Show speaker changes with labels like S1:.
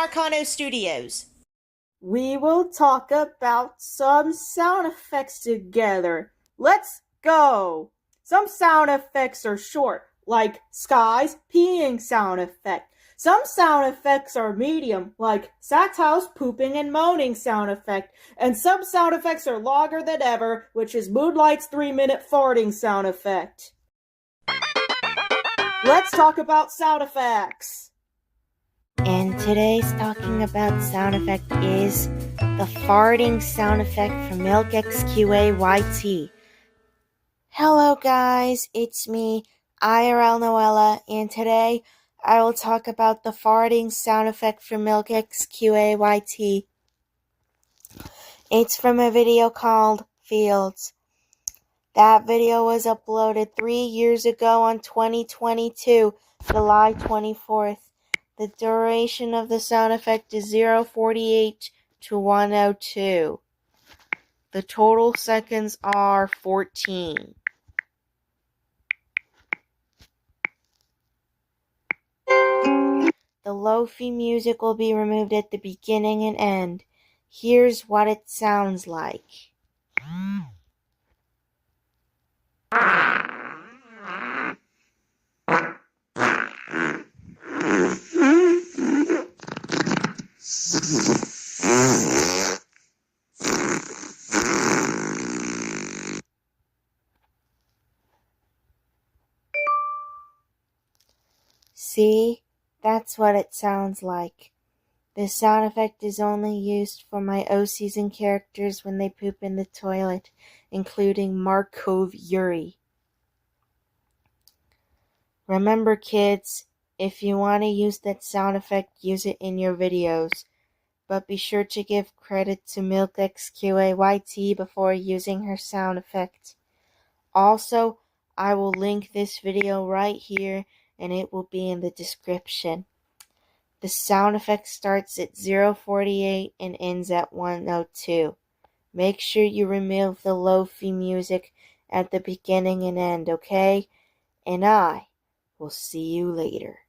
S1: Marcano Studios.
S2: We will talk about some sound effects together. Let's go! Some sound effects are short, like Sky's peeing sound effect. Some sound effects are medium, like Satow's pooping and moaning sound effect. And some sound effects are longer than ever, which is Moonlight's 3-minute farting sound effect. Let's talk about sound effects.
S3: And today's talking about sound effect is the farting sound effect from Milk XQAYT. Hello guys, it's me, IRL Noella, and today I will talk about the farting sound effect from Milk XQAYT. It's from a video called Fields. That video was uploaded 3 years ago on 2022, July 24th. The duration of the sound effect is 0:48 to 1:02. The total seconds are 14. The lo-fi music will be removed at the beginning and end. Here's what it sounds like. See? That's what it sounds like. This sound effect is only used for my OCs and characters when they poop in the toilet, including Markov Yuri. Remember kids, if you want to use that sound effect, use it in your videos. But be sure to give credit to Milk XQAYT before using her sound effect. Also, I will link this video right here and it will be in the description. The sound effect starts at 0:48 and ends at 1:02. Make sure you remove the lo-fi music at the beginning and end, okay? And I will see you later.